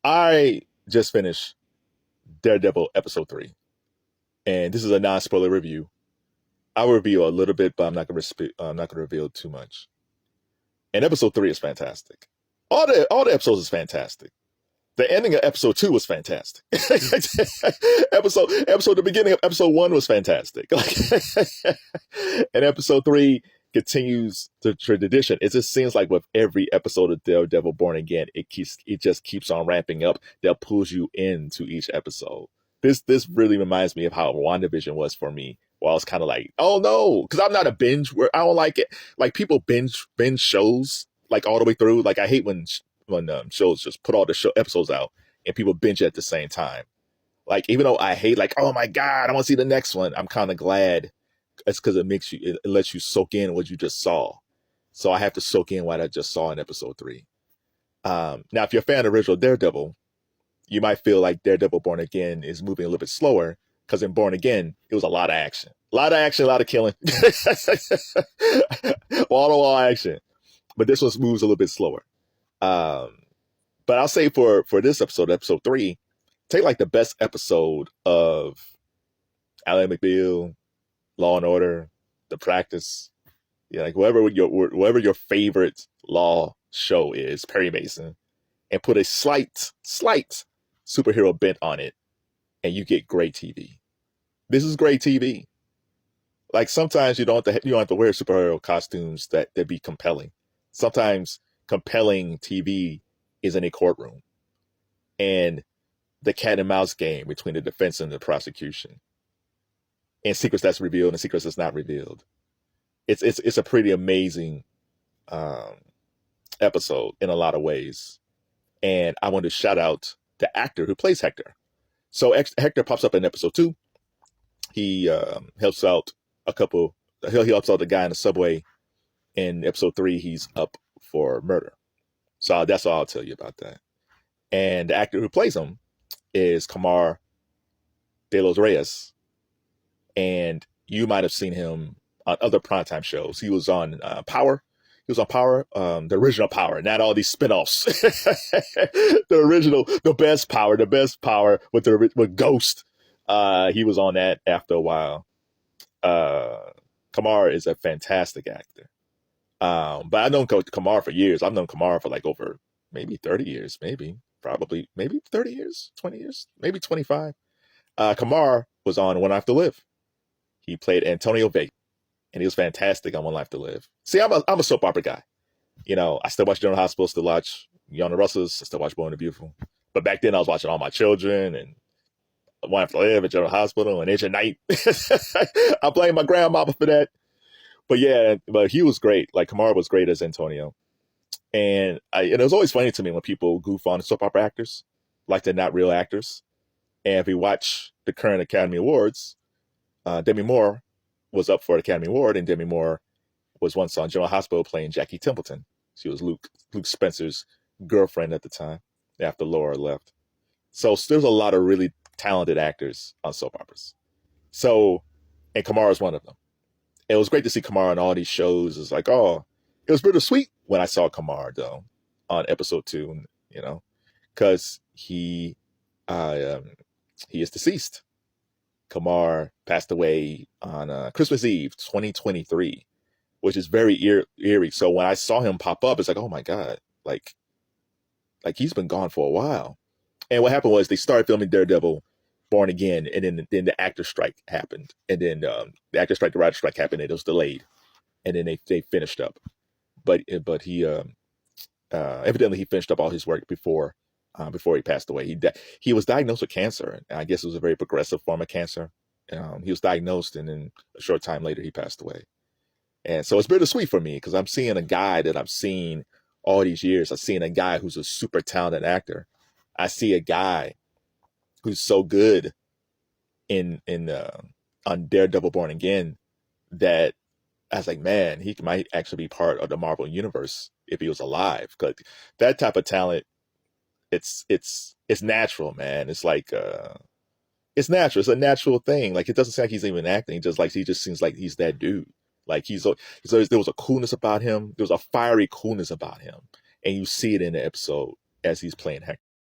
I just finished Daredevil episode 3, and this is a non-spoiler review. I'll review a little bit, but I'm not going to reveal too much. And episode 3 is fantastic. All the episodes is fantastic. The ending of episode 2 was fantastic. The beginning of episode 1 was fantastic. And episode 3 continues the tradition. It just seems like with every episode of Daredevil Born Again, it just keeps on ramping up. That pulls you into each episode. This really reminds me of how WandaVision was for me. Well, I was kind of like, oh no, because I'm not a binge. Where I don't like it. Like people binge shows like all the way through. Like I hate when shows just put all the episodes out and people binge at the same time. Like even though I hate, like, oh my god, I want to see the next one, I'm kind of glad. It's because it lets you soak in what you just saw. So I have to soak in what I just saw in episode 3. Now, if you're a fan of original Daredevil, you might feel like Daredevil Born Again is moving a little bit slower, because in Born Again, it was a lot of action. A lot of killing. Wall-to-wall action. But this one moves a little bit slower. But I'll say for this episode 3, take like the best episode of Ally McBeal, Law and Order, The Practice, like whatever your favorite law show is, Perry Mason, and put a slight superhero bent on it, and you get great TV. This is great TV. Like sometimes you don't have to wear superhero costumes that be compelling. Sometimes compelling TV is in a courtroom, and the cat and mouse game between the defense and the prosecution, and secrets that's revealed and secrets that's not revealed. It's a pretty amazing episode in a lot of ways, and I want to shout out the actor who plays Hector. So Hector pops up in episode 2. He helps out he helps out the guy in the subway. In episode 3, he's up for murder. So that's all I'll tell you about that. And the actor who plays him is Kamar de los Reyes. And you might have seen him on other primetime shows. He was on Power. He was on Power, the original Power, not all these spinoffs. The best Power with Ghost. He was on that after a while. Kamar is a fantastic actor. But I've known Kamar for years. I've known Kamar for like over maybe 30 years, maybe 30 years, 20 years, maybe 25. Kamar was on One Life to Live. He played Antonio Vega, and he was fantastic on One Life to Live. See, I'm a soap opera guy. I still watch General Hospital, still watch Young and Rustlers, I still watch Boy and the Beautiful. But back then I was watching All My Children and One Life to Live and General Hospital and Ancient Night. I blame my grandmama for that. But yeah, but he was great. Like Kamar was great as Antonio. And it was always funny to me when people goof on soap opera actors, like they're not real actors. And if you watch the current Academy Awards, Demi Moore was up for an Academy Award, and Demi Moore was once on General Hospital playing Jackie Templeton. She was Luke Spencer's girlfriend at the time, after Laura left. So there's a lot of really talented actors on soap operas. And Kamar is one of them. It was great to see Kamar on all these shows. It's like, oh, it was bittersweet when I saw Kamar though on episode 2, because he is deceased. Kamar passed away on Christmas Eve, 2023, which is very eerie. So when I saw him pop up, it's like, oh my god, like he's been gone for a while. And what happened was they started filming Daredevil Born Again, and then the actor strike happened, and then the actor strike, the writer strike happened, and it was delayed, and then they finished up. But he evidently he finished up all his work before he passed away. He was diagnosed with cancer, and I guess it was a very progressive form of cancer. He was diagnosed, and then a short time later he passed away. And so it's bittersweet for me, because I'm seeing a guy that I've seen all these years. I'm seeing a guy who's a super talented actor. I see a guy who's so good on Daredevil Born Again that I was like, man, he might actually be part of the Marvel universe if he was alive. Because that type of talent, it's natural, man. It's like it's natural. It's a natural thing. Like it doesn't seem like he's even acting. He just seems like he's that dude. Like there was a coolness about him. There was a fiery coolness about him, and you see it in the episode as he's playing Hector.